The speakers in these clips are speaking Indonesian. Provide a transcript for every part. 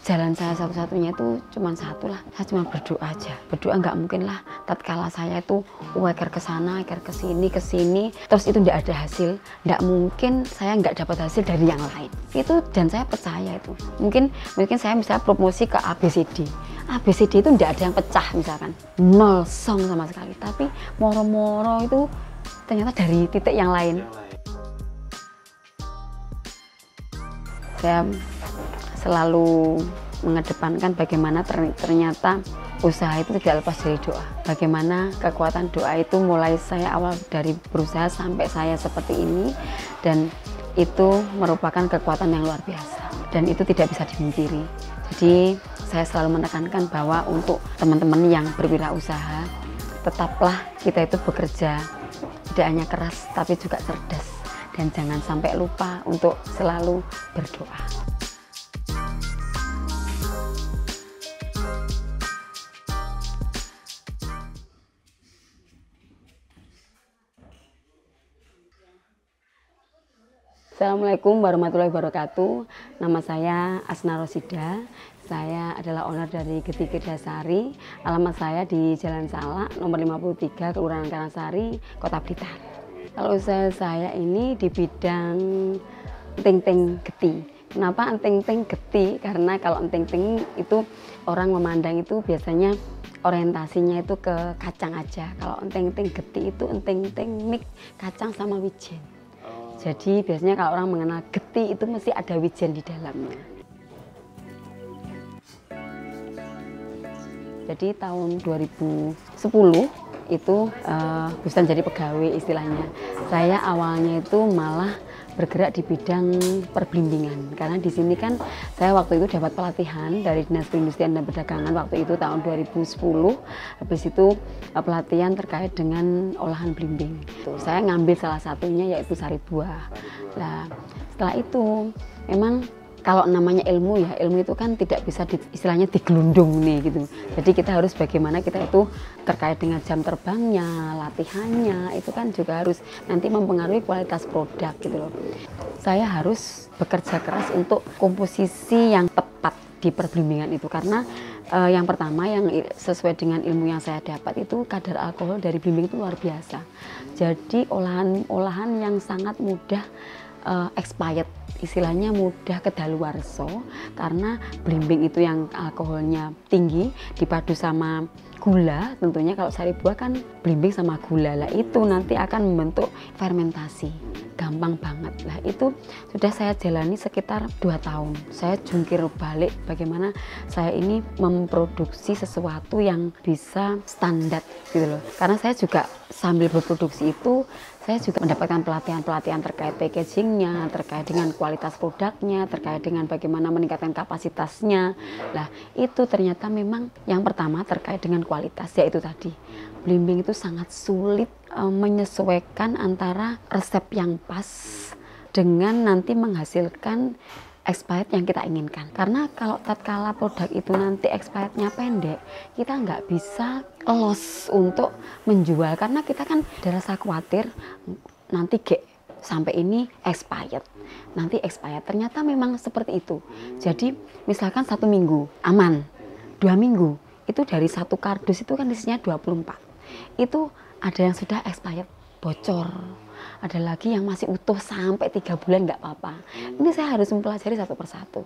jalan saya satu-satunya itu cuma satu lah, saya cuma berdoa aja. Berdoa nggak mungkin lah tatkala saya itu eker ke sana, eker ke sini, terus itu nggak ada hasil. Nggak mungkin saya nggak dapat hasil dari yang lain. Itu, dan saya percaya itu. Mungkin saya bisa promosi ke ABCD. ABCD itu nggak ada yang pecah misalkan, 0 song sama sekali. Tapi moro-moro itu ternyata dari titik yang lain. Saya selalu mengedepankan bagaimana ternyata usaha itu tidak lepas dari doa. Bagaimana kekuatan doa itu mulai saya awal dari berusaha sampai saya seperti ini, dan itu merupakan kekuatan yang luar biasa dan itu tidak bisa dimungkiri. Jadi saya selalu menekankan bahwa untuk teman-teman yang berwirausaha, tetaplah kita itu bekerja tidak hanya keras tapi juga cerdas, dan jangan sampai lupa untuk selalu berdoa. Assalamualaikum warahmatullahi wabarakatuh. Nama saya Asna Rosida. Saya adalah owner dari Getih Kedasari. Alamat saya di Jalan Salak, nomor 53, Kelurahan Karangsari, Kota Blitar. Kalau usaha saya ini di bidang enting-enting getih. Kenapa enting-enting getih? Karena kalau enting-enting itu orang memandang itu biasanya orientasinya itu ke kacang aja. Kalau enting-enting getih itu enting-enting mix kacang sama wijen. Jadi biasanya kalau orang mengenal getih itu mesti ada wijen di dalamnya. Jadi tahun 2010 itu bukan jadi pegawai istilahnya. Saya awalnya itu malah bergerak di bidang perblimbingan, karena di sini kan saya waktu itu dapat pelatihan dari Dinas Perindustrian dan Perdagangan waktu itu tahun 2010. Habis itu pelatihan terkait dengan olahan blimbing. Saya ngambil salah satunya yaitu sari buah. Nah, setelah itu memang kalau namanya ilmu ya, ilmu itu kan tidak bisa istilahnya digelundung nih gitu. Jadi kita harus bagaimana kita itu terkait dengan jam terbangnya, latihannya, itu kan juga harus nanti mempengaruhi kualitas produk gitu loh. Saya harus bekerja keras untuk komposisi yang tepat di perblimbingan itu, karena yang pertama yang sesuai dengan ilmu yang saya dapat itu kadar alkohol dari blimbing itu luar biasa. Jadi olahan yang sangat mudah expired, istilahnya mudah kedaluarsa, karena blimbing itu yang alkoholnya tinggi dipadu sama gula. Tentunya kalau sari buah kan blimbing sama gula lah, itu nanti akan membentuk fermentasi, gampang banget lah. Itu sudah saya jalani sekitar 2 tahun. Saya jungkir balik bagaimana saya ini memproduksi sesuatu yang bisa standar gitu loh. Karena saya juga sambil berproduksi itu saya juga mendapatkan pelatihan-pelatihan terkait packagingnya, terkait dengan kualitas produknya, terkait dengan bagaimana meningkatkan kapasitasnya. Nah, itu ternyata memang yang pertama terkait dengan kualitas, yaitu tadi blimbing itu sangat sulit menyesuaikan antara resep yang pas dengan nanti menghasilkan expired yang kita inginkan. Karena kalau tatkala produk itu nanti expirednya pendek, kita nggak bisa loss untuk menjual, karena kita kan ada rasa khawatir nanti sampai ini expired, nanti expired. Ternyata memang seperti itu. Jadi misalkan 1 minggu aman, 2 minggu itu dari 1 kardus itu kan isinya 24, itu ada yang sudah expired, bocor. Ada lagi yang masih utuh sampai 3 bulan nggak apa-apa. Ini saya harus mempelajari satu persatu.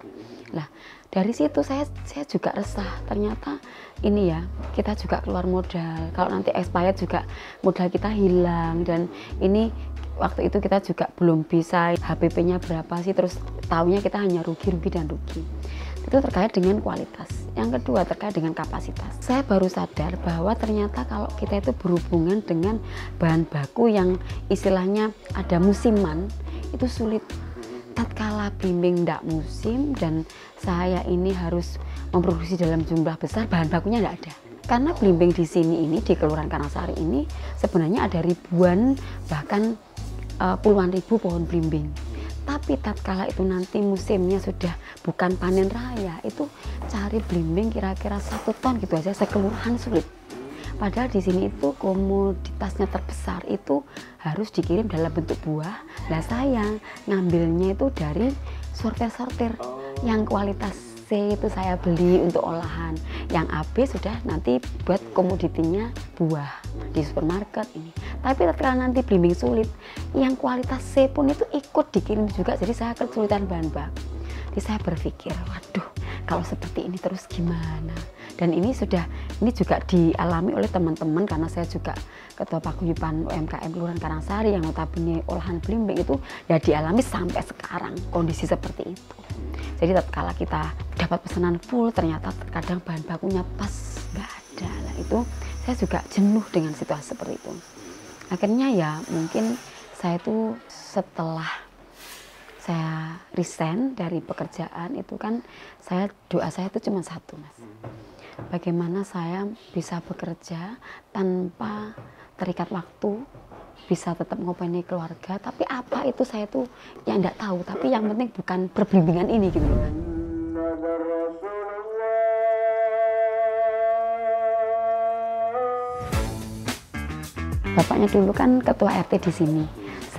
Nah, dari situ saya juga resah. Ternyata ini ya, kita juga keluar modal. Kalau nanti expired juga modal kita hilang. Dan ini waktu itu kita juga belum bisa HPP-nya berapa sih. Terus tahunya kita hanya rugi dan rugi. Itu terkait dengan kualitas. Yang kedua terkait dengan kapasitas. Saya baru sadar bahwa ternyata kalau kita itu berhubungan dengan bahan baku yang istilahnya ada musiman, itu sulit. Tatkala blimbing tidak musim dan saya ini harus memproduksi dalam jumlah besar, bahan bakunya tidak ada. Karena blimbing di sini ini, di Kelurahan Karangsari ini sebenarnya ada ribuan, bahkan puluhan ribu pohon blimbing. Tapi tatkala itu nanti musimnya sudah bukan panen raya, itu cari blimbing kira-kira 1 ton gitu aja sekelurahan sulit. Padahal di sini itu komoditasnya terbesar itu harus dikirim dalam bentuk buah. Nah, saya ngambilnya itu dari sortir-sortir yang kualitas C itu saya beli untuk olahan, yang A, B sudah nanti buat komoditinya buah di supermarket ini. Tapi ketika nanti blimbing sulit, yang kualitas C pun itu ikut dikirim juga, jadi saya kesulitan bahan baku. Jadi saya berpikir, waduh, kalau seperti ini terus gimana? Dan ini juga dialami oleh teman-teman, karena saya juga ketua paguyuban UMKM Kelurahan Karangsari yang notabene olahan blimbing itu ya dialami sampai sekarang kondisi seperti itu. Jadi tatkala kita dapat pesanan full, ternyata kadang bahan bakunya pas nggak ada. Nah, itu saya juga jenuh dengan situasi seperti itu. Akhirnya ya mungkin saya itu setelah saya resign dari pekerjaan itu kan doa saya itu cuma satu, Mas. Bagaimana saya bisa bekerja tanpa terikat waktu, bisa tetap ngopeni keluarga, tapi apa itu saya tuh yang enggak tahu, tapi yang penting bukan berbimbingan ini gitu kan. Bapaknya dulu kan ketua RT di sini.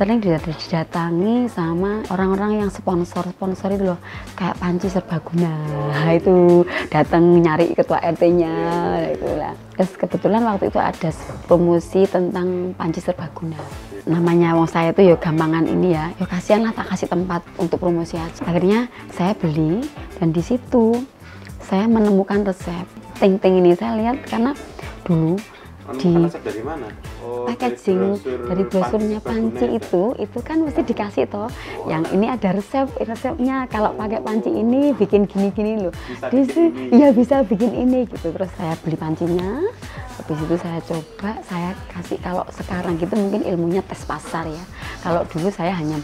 Sering didatangi sama orang-orang yang sponsor itu loh, kayak Panci Serbaguna. Nah, itu datang nyari ketua RT-nya itu lah. Terus kebetulan waktu itu ada promosi tentang Panci Serbaguna. Namanya wong saya itu ya gampangan ini ya kasihan lah, tak kasih tempat untuk promosi aja. Akhirnya saya beli, dan di situ saya menemukan resep ting-ting ini. Saya lihat karena dulu di dari mana? packaging dari brosurnya Panci itu kan mesti dikasih toh, yang ini ada resepnya, kalau pakai Panci ini bikin gini-gini loh, iya bisa bikin ini gitu. Terus saya beli pancinya, habis itu saya coba, saya kasih, kalau sekarang gitu mungkin ilmunya tes pasar ya, kalau dulu saya hanya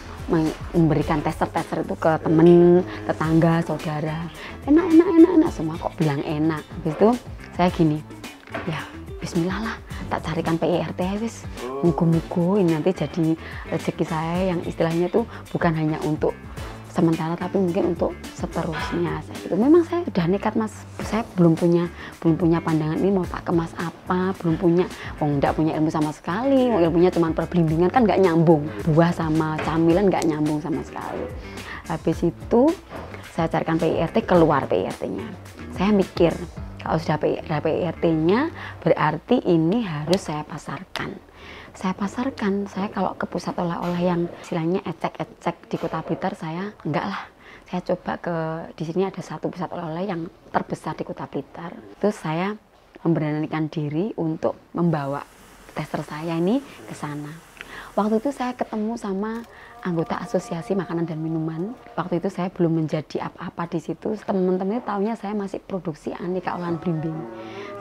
memberikan tester itu ke temen, tetangga, saudara, enak semua kok bilang enak. Habis itu saya gini, ya bismillah lah, tak carikan PIRT wis, mugo-mugo ini nanti jadi rezeki saya yang istilahnya tuh bukan hanya untuk sementara tapi mungkin untuk seterusnya. Memang saya sudah nekat, Mas, saya belum punya pandangan ini mau tak kemas apa, belum punya, nggak punya ilmu sama sekali, ilmunya cuma perblimbingan kan nggak nyambung, buah sama camilan nggak nyambung sama sekali. Habis itu saya carikan PIRT, keluar PIRT-nya, saya mikir, kalau sudah ada PIRT-nya, berarti ini harus saya pasarkan. Saya kalau ke pusat oleh-oleh yang istilahnya ecek-ecek di Kota Blitar, saya enggak lah. Saya coba di sini ada satu pusat oleh-oleh yang terbesar di Kota Blitar. Terus saya memberanikan diri untuk membawa tester saya ini ke sana. Waktu itu saya ketemu sama anggota asosiasi makanan dan minuman. Waktu itu saya belum menjadi apa-apa di situ. Teman-teman taunya saya masih produksi aneka olahan blimbing.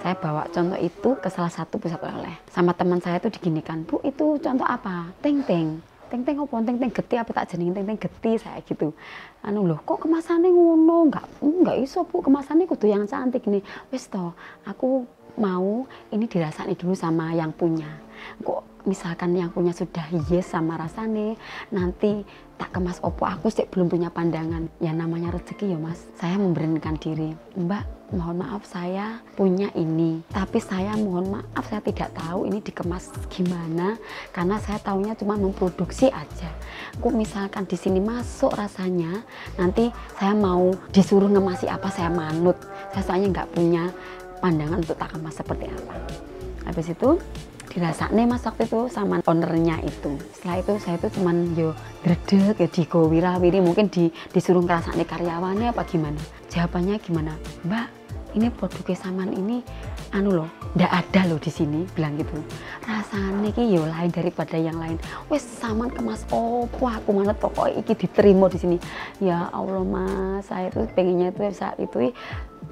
Saya bawa contoh itu ke salah satu pusat oleh. Sama teman saya itu diginikan, Bu, itu contoh apa? Teng-teng apa? Teng-teng geti apa tak jenengin teng-teng geti, saya gitu. Loh, kok kemasannya ngono? Enggak iso, Bu, kemasannya kudu yang cantik nih. Wis toh, aku mau ini dirasani dulu sama yang punya. Kok misalkan yang punya sudah yes sama rasane, nanti tak kemas opo, aku sih belum punya pandangan. Ya namanya rezeki ya, Mas. Saya memberanikan diri, Mbak, mohon maaf saya punya ini, tapi saya mohon maaf saya tidak tahu ini dikemas gimana, karena saya tahunya cuma memproduksi aja. Kok misalkan di sini masuk rasanya, nanti saya mau disuruh ngemasi apa saya manut. Saya soalnya nggak punya pandangan untuk tak kemas seperti apa. Habis itu dirasakne, Mas, waktu itu sama ownernya itu. Setelah itu saya itu cuman gredeg ya digowirawiri, mungkin disuruh ngerasakne karyawannya apa gimana. Jawabannya gimana, Mbak, ini produknya saman ini loh, ndak ada loh di sini, bilang gitu. Rasanya ki lain daripada yang lain. Wes saman kemas opo, aku manut pokoknya iki diterima di sini. Ya Allah, Mas, saya itu pengennya itu saat itu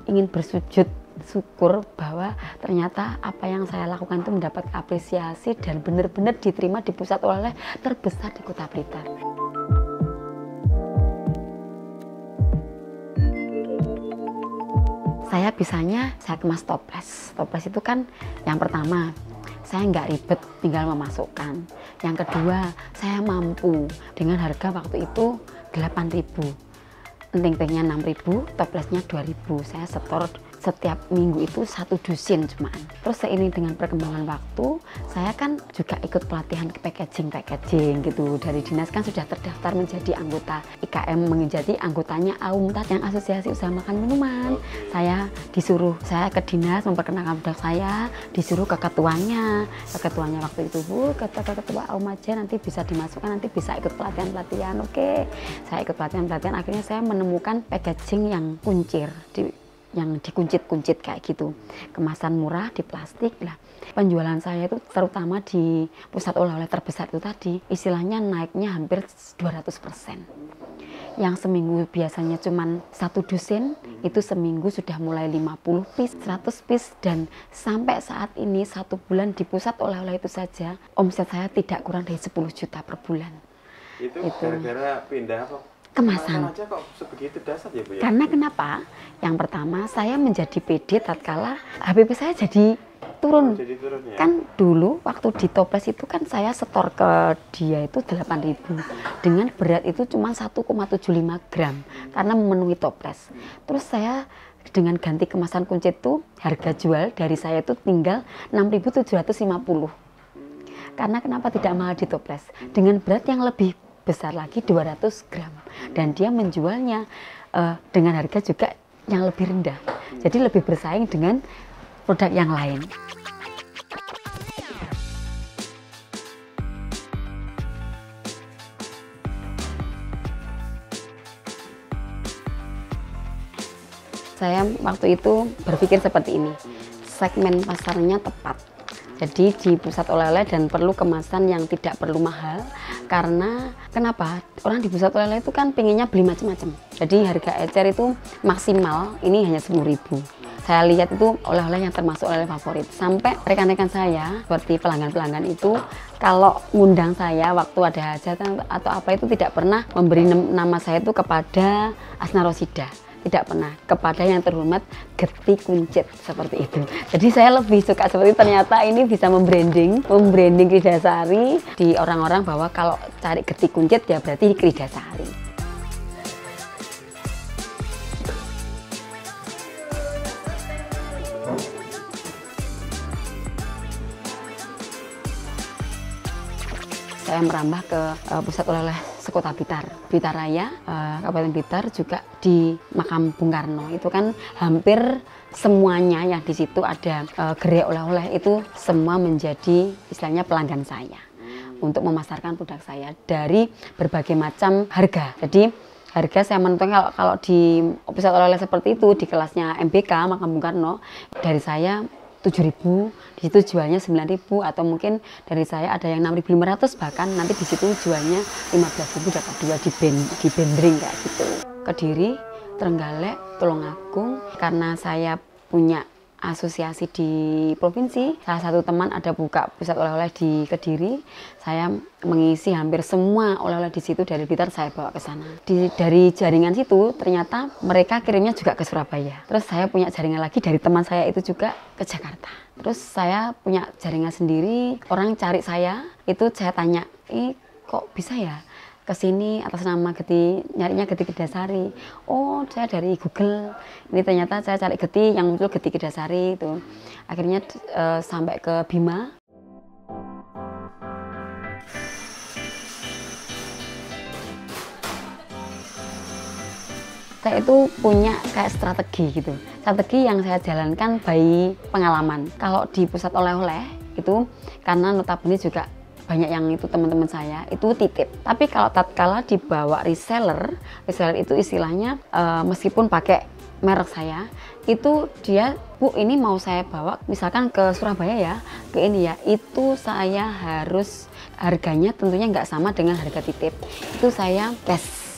ingin bersujud syukur bahwa ternyata apa yang saya lakukan itu mendapat apresiasi dan benar-benar diterima di pusat oleh terbesar di Kota Blitar. Saya bisanya saya kemas toples. Toples itu kan yang pertama saya nggak ribet, tinggal memasukkan. Yang kedua saya mampu dengan harga waktu itu 8.000. Enteng-entengnya 6.000, toplesnya 2.000. Saya setor setiap minggu itu 1 dusin cuman. Terus seiring dengan perkembangan waktu, saya kan juga ikut pelatihan packaging gitu. Dari dinas kan sudah terdaftar menjadi anggota IKM, menjadi anggotanya AUMTAD yang Asosiasi Usaha Makan Minuman. Saya ke dinas memperkenalkan produk saya, disuruh ke ketuanya. Ke ketuanya waktu itu, Bu, kata ketua AUM aja nanti bisa dimasukkan, nanti bisa ikut pelatihan-pelatihan. Oke, saya ikut pelatihan-pelatihan. Akhirnya saya menemukan packaging yang kuncir, yang dikuncit-kuncit kayak gitu, kemasan murah di plastik lah. Penjualan saya itu terutama di pusat oleh-oleh terbesar itu tadi, istilahnya naiknya hampir 200%. Yang seminggu biasanya cuma 1 dusin, itu seminggu sudah mulai 50 piece, 100 piece, dan sampai saat ini 1 bulan di pusat oleh-oleh itu saja, omset saya tidak kurang dari 10 juta per bulan. Itu gara-gara pindah apa? Kemasan aja kok sebegitu dasar ya, Bu ya? Karena kenapa? Yang pertama, saya menjadi PD tatkala HPP saya jadi turun. Jadi turun ya? Kan dulu waktu di toples itu kan saya setor ke dia itu 8.000 dengan berat itu cuma 1,75 gram karena memenuhi toples. Terus saya dengan ganti kemasan kuncit itu harga jual dari saya itu tinggal 6.750. Karena kenapa tidak mahal di toples? Dengan berat yang lebih besar lagi 200 gram, dan dia menjualnya dengan harga juga yang lebih rendah, jadi lebih bersaing dengan produk yang lain. Saya waktu itu berpikir seperti ini, segmen pasarnya tepat. Jadi di pusat oleh-oleh dan perlu kemasan yang tidak perlu mahal, karena kenapa? Orang di pusat oleh-oleh itu kan pengennya beli macam-macam. Jadi harga ecer itu maksimal ini hanya 10.000. Saya lihat itu oleh-oleh yang termasuk oleh favorit. Sampai rekan-rekan saya seperti pelanggan-pelanggan itu kalau ngundang saya waktu ada hajatan atau apa itu tidak pernah memberi nama saya itu kepada Asna Rosida. Tidak pernah, kepada yang terhormat Geti Kuncit, seperti itu. Jadi saya lebih suka seperti ternyata ini bisa membranding Kridasari di orang-orang bahwa kalau cari Geti Kuncit ya berarti Kridasari. Saya merambah ke pusat oleh-oleh sekota Blitar, Blitar Raya, Kabupaten Blitar, juga di makam Bung Karno. Itu kan hampir semuanya yang di situ ada gerai oleh-oleh itu semua menjadi istilahnya pelanggan saya untuk memasarkan produk saya dari berbagai macam harga. Jadi harga saya menentukan kalau di pusat oleh-oleh seperti itu di kelasnya MBK makam Bung Karno dari saya 7.000, di situ jualnya 9.000, atau mungkin dari saya ada yang 6.500, bahkan nanti di situ jualnya 15.000 dapat 2 di bendring kayak gitu. Kediri, Trenggalek, Tulungagung, karena saya punya asosiasi di provinsi, salah satu teman ada buka pusat oleh-oleh di Kediri, saya mengisi hampir semua oleh-oleh di situ dari Blitar saya bawa ke sana. Dari jaringan situ ternyata mereka kirimnya juga ke Surabaya. Terus saya punya jaringan lagi dari teman saya itu juga ke Jakarta. Terus saya punya jaringan sendiri, orang cari saya, itu saya tanya, kok bisa ya ke sini atas nama Geti, nyarinya Geti Kridasari. Oh, saya dari Google. Ini ternyata saya cari Geti, yang muncul Geti Kridasari itu. Akhirnya sampai ke Bima. Saya itu punya kayak strategi gitu. Strategi yang saya jalankan by pengalaman. Kalau di pusat oleh-oleh itu karena notabene juga banyak yang itu teman-teman saya itu titip. Tapi kalau tatkala dibawa reseller itu istilahnya meskipun pakai merek saya, itu dia, Bu, ini mau saya bawa misalkan ke Surabaya ya, ke ini ya, itu saya harus harganya tentunya nggak sama dengan harga titip. Itu saya cash.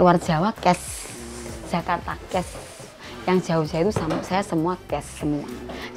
Luar Jawa cash, Jakarta cash. Yang jauh-jauh itu saya semua cash semua.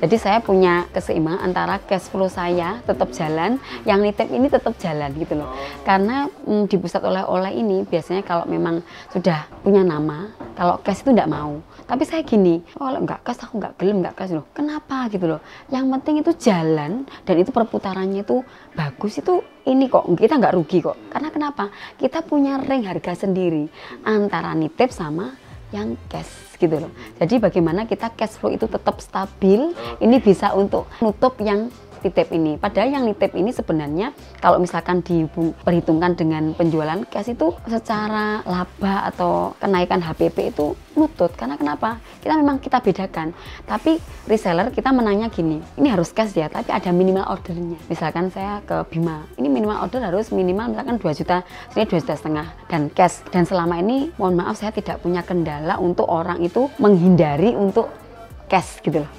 Jadi saya punya keseimbangan antara cash flow saya tetap jalan, yang nitip ini tetap jalan gitu loh. Karena di pusat oleh-oleh ini biasanya kalau memang sudah punya nama, kalau cash itu enggak mau. Tapi saya gini, kalau enggak cash aku enggak gelem, enggak cash loh. Kenapa gitu loh? Yang penting itu jalan dan itu perputarannya itu bagus, itu ini kok kita nggak rugi kok. Karena kenapa? Kita punya ring harga sendiri antara nitip sama yang cash gitu loh. Jadi bagaimana kita cash flow itu tetap stabil, ini bisa untuk nutup yang titip ini. Padahal yang nitip ini sebenarnya kalau misalkan diperhitungkan dengan penjualan cash itu secara laba atau kenaikan HPP itu nutut. Karena kenapa? Kita bedakan. Tapi reseller kita menanya gini, ini harus cash ya, tapi ada minimal ordernya. Misalkan saya ke Bima, ini minimal order harus minimal misalkan 2 juta, sini 2,5 juta dan cash. Dan selama ini mohon maaf saya tidak punya kendala untuk orang itu menghindari untuk cash gitu loh.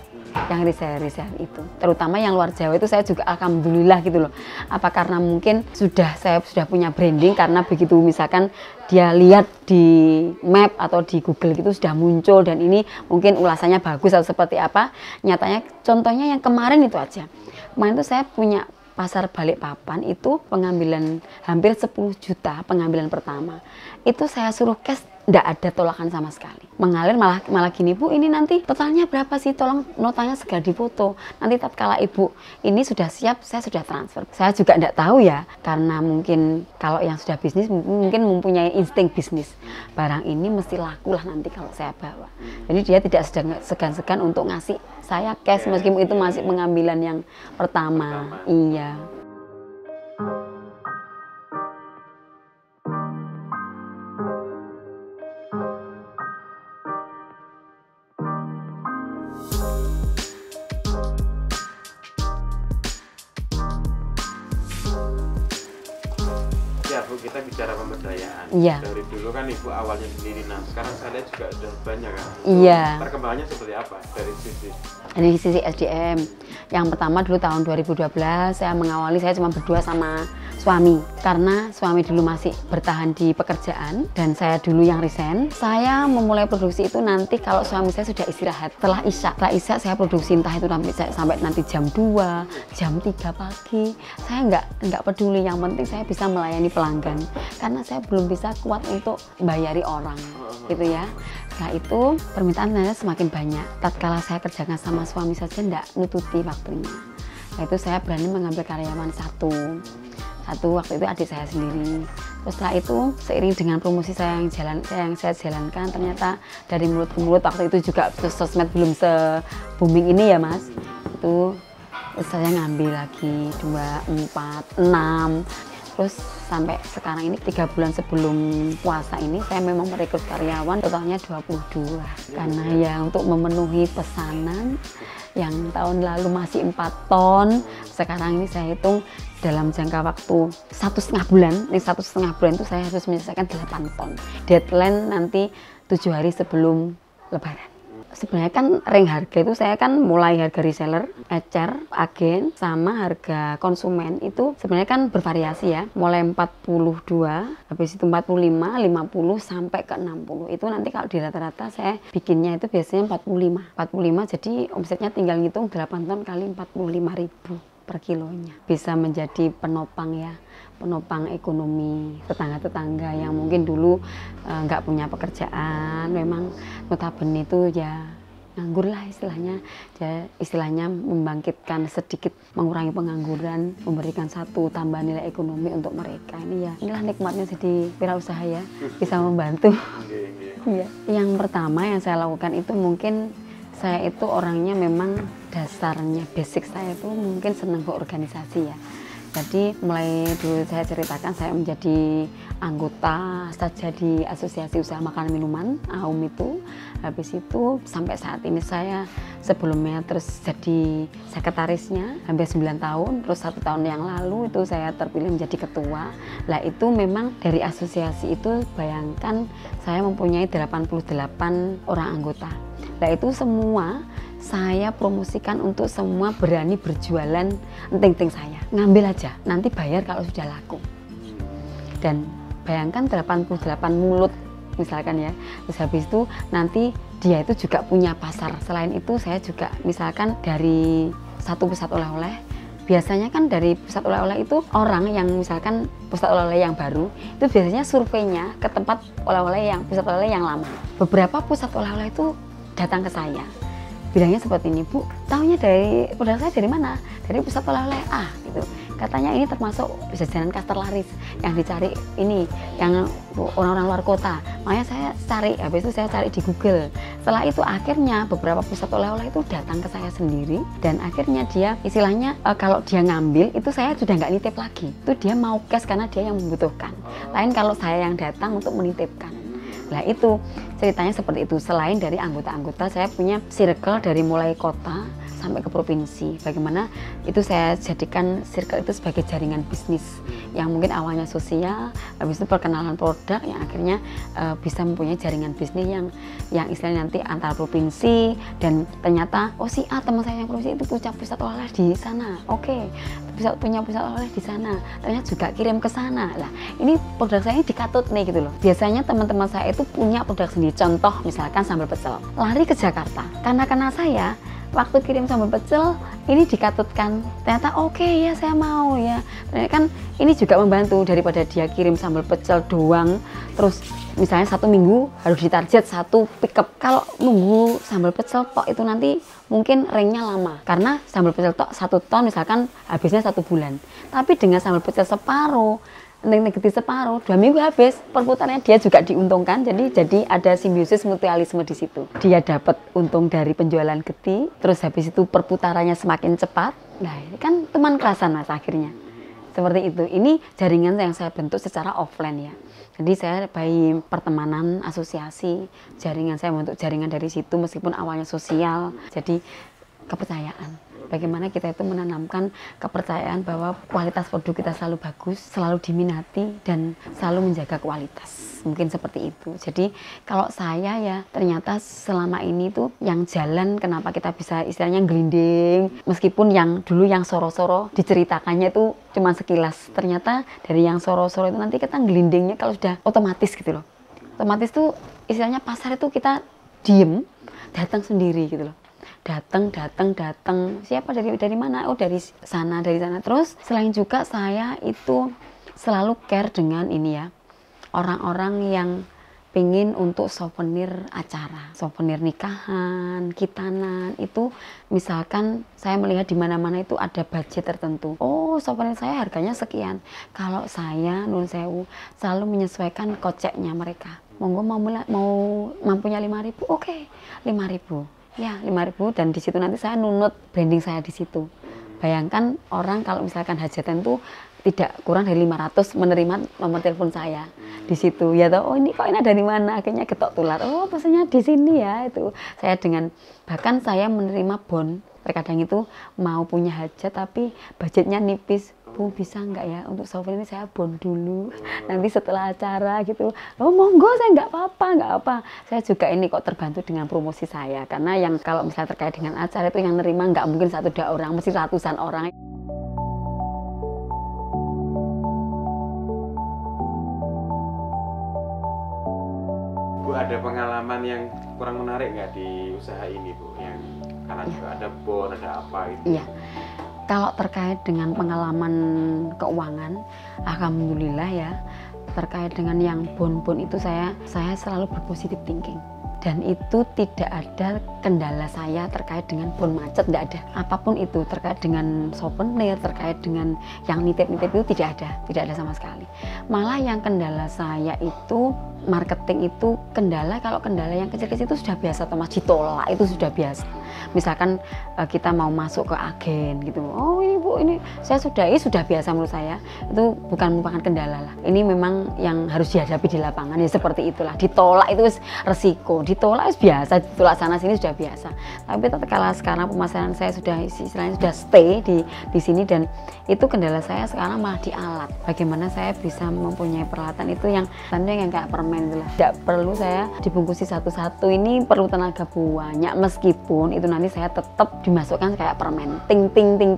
Yang reseller itu, terutama yang luar Jawa itu saya juga alhamdulillah gitu loh. Apa karena mungkin saya sudah punya branding, karena begitu misalkan dia lihat di map atau di Google gitu sudah muncul dan ini mungkin ulasannya bagus atau seperti apa. Nyatanya contohnya yang kemarin itu aja. Kemarin itu saya punya pasar Balikpapan itu pengambilan hampir 10 juta pengambilan pertama. Itu saya suruh cash, nggak ada tolakan sama sekali. Mengalir malah gini, Bu, ini nanti totalnya berapa sih? Tolong notanya segera difoto. Nanti tatkala Ibu ini sudah siap, saya sudah transfer. Saya juga nggak tahu ya, karena mungkin kalau yang sudah bisnis mungkin mempunyai insting bisnis. Barang ini mesti laku lah nanti kalau saya bawa. Jadi dia tidak segan-segan untuk ngasih saya cash meskipun itu masih pengambilan yang pertama. Iya. Ya Bu, kita bicara pemberdayaan. Iya. Dari dulu kan Ibu awalnya sendiri, nah sekarang saya lihat juga udah banyak kan. Iya. Perkembangannya seperti apa dari sisi SDM? Yang pertama dulu tahun 2012 saya mengawali, saya cuma berdua sama suami. Karena suami dulu masih bertahan di pekerjaan dan saya dulu yang resign. Saya memulai produksi itu nanti kalau suami saya sudah istirahat. Setelah isya saya produksi, entah itu sampai nanti jam 2, jam 3 pagi. Saya nggak peduli, yang penting saya bisa melayani pelanggan. Karena saya belum bisa kuat untuk bayari orang gitu ya. Setelah itu permintaan saya semakin banyak. Tatkala saya kerjakan sama suami saja nggak nututi waktunya. Nah itu saya berani mengambil karyawan satu waktu itu adik saya sendiri. Terus setelah itu seiring dengan promosi saya yang saya jalankan, ternyata dari mulut ke mulut, waktu itu juga sosmed belum se-booming ini ya Mas. Itu saya ngambil lagi 2, 4, 6. Terus sampai sekarang ini 3 bulan sebelum puasa ini saya memang merekrut karyawan totalnya 22. Karena ya untuk memenuhi pesanan yang tahun lalu masih 4 ton, sekarang ini saya hitung dalam jangka waktu 1,5 bulan. Ini 1,5 bulan itu saya harus menyelesaikan 8 ton. Deadline nanti 7 hari sebelum Lebaran. Sebenarnya kan range harga itu saya kan mulai harga reseller, ecer, agen, sama harga konsumen itu sebenarnya kan bervariasi ya. Mulai 42, habis itu 45, 50 sampai ke 60. Itu nanti kalau di rata-rata saya bikinnya itu biasanya 45. 45 jadi omsetnya tinggal ngitung 8 ton kali 45.000 per kilonya. Bisa menjadi penopang ya. Penopang ekonomi tetangga-tetangga yang mungkin dulu nggak punya pekerjaan, memang notabene itu ya nganggur lah istilahnya. Istilahnya membangkitkan sedikit, mengurangi pengangguran, memberikan satu tambahan nilai ekonomi untuk mereka. Ini ya, inilah nikmatnya jadi wirausaha ya, bisa membantu. Ya. Yang pertama yang saya lakukan itu mungkin saya itu orangnya memang dasarnya, basic saya itu mungkin senang berorganisasi ya. Jadi mulai dulu saya ceritakan saya menjadi anggota saja di Asosiasi Usaha Makanan Minuman AUM itu. Habis itu sampai saat ini saya sebelumnya terus jadi sekretarisnya hampir 9 tahun. Terus 1 tahun yang lalu itu saya terpilih menjadi ketua. Lah itu memang dari asosiasi itu bayangkan saya mempunyai 88 orang anggota. Lah itu semua saya promosikan untuk semua berani berjualan enting-enting saya. Ngambil aja, nanti bayar kalau sudah laku. Dan bayangkan 88 mulut misalkan ya. Terus habis itu nanti dia itu juga punya pasar. Selain itu saya juga misalkan dari satu pusat oleh-oleh. Biasanya kan dari pusat oleh-oleh itu orang yang misalkan pusat oleh-oleh yang baru itu biasanya surveinya ke tempat oleh-oleh yang pusat oleh-oleh yang lama. Beberapa pusat oleh-oleh itu datang ke saya. Bilangnya seperti ini, Bu, tahunya dari produk saya dari mana? Dari pusat oleh-oleh A gitu. katanya ini termasuk jajanan kastel laris yang dicari ini, yang orang-orang luar kota. Makanya saya cari, habis itu saya cari di Google. Setelah itu akhirnya beberapa pusat oleh-oleh itu datang ke saya sendiri, dan akhirnya dia istilahnya kalau dia ngambil itu saya sudah nggak nitip lagi. Itu dia mau cash karena dia yang membutuhkan. Lain kalau saya yang datang untuk menitipkan. Nah itu ceritanya seperti itu. Selain dari anggota-anggota, saya punya circle dari mulai kota sampai ke provinsi. Bagaimana itu saya jadikan circle itu sebagai jaringan bisnis yang mungkin awalnya sosial, habis itu perkenalan produk yang akhirnya bisa mempunyai jaringan bisnis yang istilahnya nanti antar provinsi, dan ternyata oh si A teman saya yang provinsi itu punya pusat oleh di sana. Oke, punya pusat oleh di sana. Ternyata juga kirim ke sana. Lah, ini produk saya ini dikatut nih gitu loh. Biasanya teman-teman saya itu punya produk sendiri. Contoh misalkan sambal pecel. Lari ke Jakarta. Karena saya waktu kirim sambal pecel ini dikatutkan, ternyata oke ya saya mau ya. Kan ini juga membantu daripada dia kirim sambal pecel doang, terus misalnya 1 minggu harus ditarget 1 pickup. Kalau nunggu sambal pecel tok itu nanti mungkin ranknya lama, karena sambal pecel tok 1 ton misalkan habisnya 1 bulan. Tapi dengan sambal pecel separuh, negatif separuh, 2 minggu habis, perputarannya dia juga diuntungkan. Jadi ada simbiosis mutualisme di situ. Dia dapat untung dari penjualan geti, terus habis itu perputarannya semakin cepat. Nah ini kan teman kerasan mas akhirnya. Seperti itu. Ini jaringan yang saya bentuk secara offline ya. Jadi saya by pertemanan, asosiasi, jaringan saya bentuk jaringan dari situ meskipun awalnya sosial. Jadi kepercayaan. Bagaimana kita itu menanamkan kepercayaan bahwa kualitas produk kita selalu bagus, selalu diminati, dan selalu menjaga kualitas. Mungkin seperti itu. Jadi kalau saya ya ternyata selama ini tuh yang jalan kenapa kita bisa istilahnya gelinding. Meskipun yang dulu yang soro-soro diceritakannya itu cuma sekilas. Ternyata dari yang soro-soro itu nanti kita gelindingnya kalau sudah otomatis gitu loh. Otomatis tuh istilahnya pasar itu kita diem, datang sendiri gitu loh. Datang siapa dari mana, oh dari sana. Terus selain juga saya itu selalu care dengan ini ya, orang-orang yang pengen untuk souvenir acara, souvenir nikahan, khitanan. Itu misalkan saya melihat di mana-mana itu ada budget tertentu, oh souvenir saya harganya sekian. Kalau saya nun sewu selalu menyesuaikan koceknya mereka. Monggo mau mampunya 5.000, oke 5.000 ya 5.000, dan di situ nanti saya nunut branding saya di situ. Bayangkan orang kalau misalkan hajatan tuh tidak kurang dari 500 menerima nomor telepon saya di situ ya toh, oh ini kok ini dari mana, akhirnya getok tular, oh pesannya di sini ya. Itu saya dengan bahkan saya menerima bon, terkadang itu mau punya hajat tapi budgetnya nipis. Bu bisa nggak ya untuk souvenir ini saya bon dulu, nanti setelah acara gitu. Oh monggo, saya nggak apa-apa. Saya juga ini kok terbantu dengan promosi saya, karena yang kalau misalnya terkait dengan acara itu yang nerima nggak mungkin 1-2 orang, mesti ratusan orang. Bu, ada pengalaman yang kurang menarik nggak di usaha ini Bu? Yang karena juga ada bon, ada apa gitu. Iya. Kalau terkait dengan pengalaman keuangan, alhamdulillah ya, terkait dengan yang bon-bon itu saya selalu berpositif thinking. Dan itu tidak ada kendala saya terkait dengan bon macet, tidak ada. Apapun itu terkait dengan souvenir, terkait dengan yang nitip-nitip itu tidak ada sama sekali. Malah yang kendala saya itu marketing itu kendala, kalau kendala yang kecil-kecil itu sudah biasa, Thomas, ditolak itu sudah biasa. Misalkan kita mau masuk ke agen gitu, oh ini Bu, ini saya sudah biasa menurut saya, itu bukan merupakan kendala lah. Ini memang yang harus dihadapi di lapangan ya, seperti itulah. Ditolak itu resiko, ditolak biasa, ditolak sana sini sudah biasa. Tapi kalau sekarang pemasaran saya sudah istilahnya sudah stay di sini, dan itu kendala saya sekarang malah di alat. Bagaimana saya bisa mempunyai peralatan itu yang kayak permen gitu lah. Tidak perlu saya dibungkusi satu-satu, ini perlu tenaga banyak, meskipun itu nanti saya tetap dimasukkan kayak permen, ting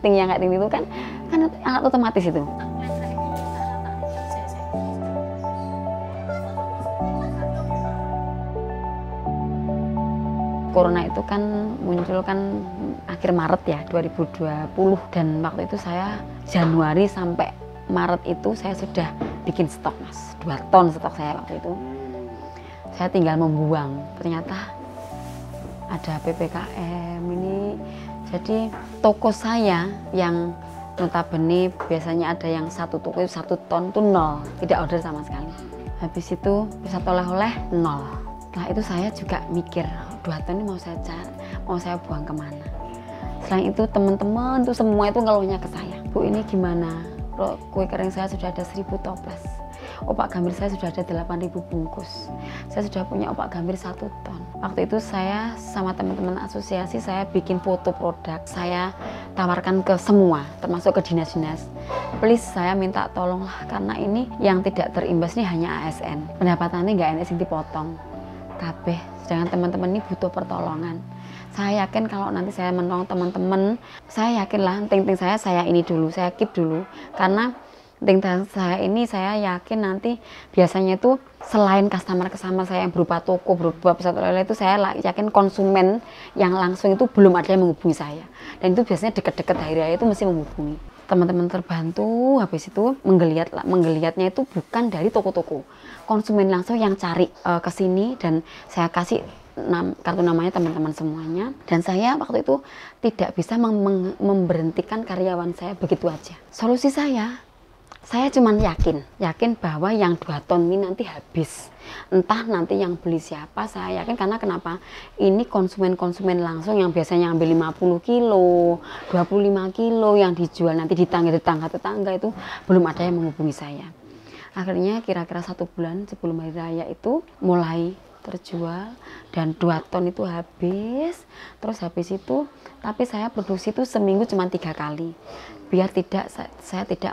yang kayak ting itu kan alat otomatis itu. Corona itu kan muncul kan akhir Maret ya 2020, dan waktu itu saya Januari sampai Maret itu saya sudah bikin stok Mas, 2 ton stok saya waktu itu. Saya tinggal membuang, ternyata ada PPKM ini, jadi toko saya yang Notabene biasanya ada yang satu toko 1 ton tuh 0, tidak order sama sekali. Habis itu pusat oleh-oleh 0. Setelah itu saya juga mikir, 2 ton ini mau saya buang kemana. Selain itu teman-teman tuh semua itu ngeluhnya ke saya. Bu, ini gimana? Kue kering saya sudah ada 1000 toples. Opak gambir saya sudah ada 8.000 bungkus. Saya sudah punya opak gambir 1 ton. Waktu itu saya sama teman-teman asosiasi, saya bikin foto produk. Saya tawarkan ke semua, termasuk ke dinas-dinas. Please, saya minta tolonglah, karena ini yang tidak terimbas ini hanya ASN. Pendapatannya nggak enak sih dipotong. Kabeh, sedangkan teman-teman ini butuh pertolongan. Saya yakin kalau nanti saya menolong teman-teman, saya yakinlah ting-ting saya ini dulu, saya keep dulu. Karena ting-ting saya ini saya yakin nanti biasanya itu selain customer saya yang berupa toko, berupa pusat oleh-oleh itu, saya yakin konsumen yang langsung itu belum ada yang menghubungi saya. Dan itu biasanya dekat-dekat hari raya itu mesti menghubungi. Teman-teman terbantu, habis itu menggeliatnya itu bukan dari toko-toko. Konsumen langsung yang cari ke sini dan saya kasih kartu namanya teman-teman semuanya. Dan saya waktu itu tidak bisa memberhentikan karyawan saya begitu aja. Solusi saya cuma yakin bahwa yang 2 ton ini nanti habis. Entah nanti yang beli siapa, saya yakin. Karena kenapa? Ini konsumen-konsumen langsung yang biasanya ambil 50 kilo, 25 kilo yang dijual nanti di tetangga itu belum ada yang menghubungi saya. Akhirnya kira-kira 1 bulan sebelum hari raya itu mulai terjual dan 2 ton itu habis. Terus habis itu, tapi saya produksi itu seminggu cuma 3 kali. Biar saya tidak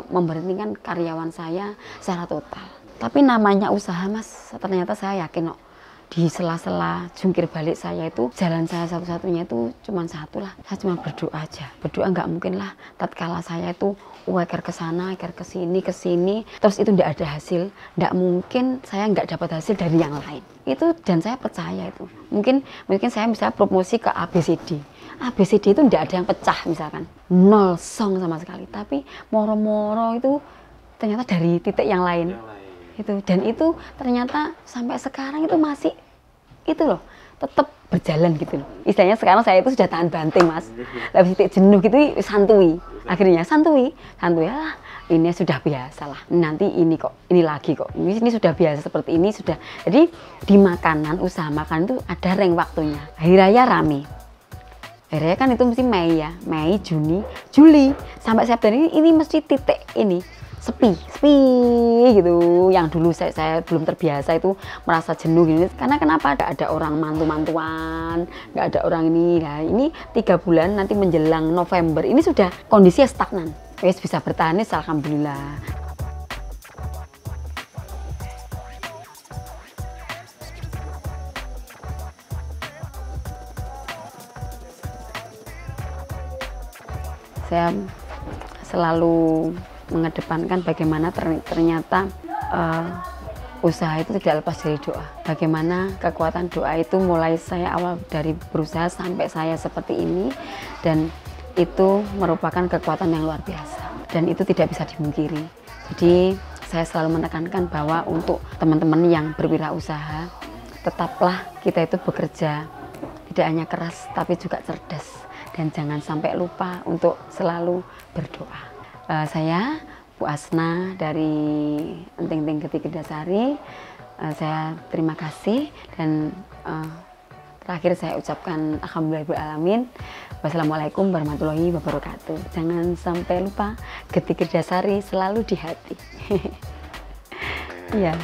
memberhentikan karyawan saya secara total. Tapi namanya usaha, Mas, ternyata saya yakin kok. Di sela-sela jungkir balik saya itu, jalan saya satu-satunya itu cuma satu lah. Saya cuma berdoa aja. Berdoa nggak mungkin lah tatkala saya itu eker ke sana, eker ke sini, terus itu nggak ada hasil. Nggak mungkin saya nggak dapat hasil dari yang lain. Itu, dan saya percaya itu. Mungkin saya bisa promosi ke ABCD. ABCD itu nggak ada yang pecah misalkan. 0 song sama sekali. Tapi moro-moro itu ternyata dari titik yang lain. Itu, dan itu ternyata sampai sekarang itu masih itu loh, tetap berjalan gitu loh. Istilahnya sekarang saya itu sudah tahan banting, Mas. Habis titik jenuh gitu santui. Akhirnya santui lah, ini sudah biasa lah. Nanti ini lagi kok. Ini sudah biasa seperti ini sudah. Jadi di makanan, usaha makan itu ada range waktunya. Hari raya rame. Hari raya kan itu mesti Mei ya, Mei, Juni, Juli sampai September ini mesti titik ini sepi gitu. Yang dulu saya belum terbiasa itu merasa jenuh gini. Karena kenapa? Ada orang mantu-mantuan, nggak ada orang ini. Nah, ini 3 bulan nanti menjelang November ini sudah kondisinya stagnan. Wes bisa bertahan, alhamdulillah. Saya selalu mengedepankan bagaimana ternyata usaha itu tidak lepas dari doa. Bagaimana kekuatan doa itu mulai saya awal dari berusaha sampai saya seperti ini, dan itu merupakan kekuatan yang luar biasa dan itu tidak bisa dimungkiri. Jadi saya selalu menekankan bahwa untuk teman-teman yang berwirausaha, tetaplah kita itu bekerja tidak hanya keras tapi juga cerdas, dan jangan sampai lupa untuk selalu berdoa. Saya Bu Asna dari Enting-Ting Getikirdasari, saya terima kasih, dan terakhir saya ucapkan alhamdulillahirrahmanirrahim. Wassalamualaikum warahmatullahi wabarakatuh. Jangan sampai lupa Getikirdasari selalu di hati. Iya.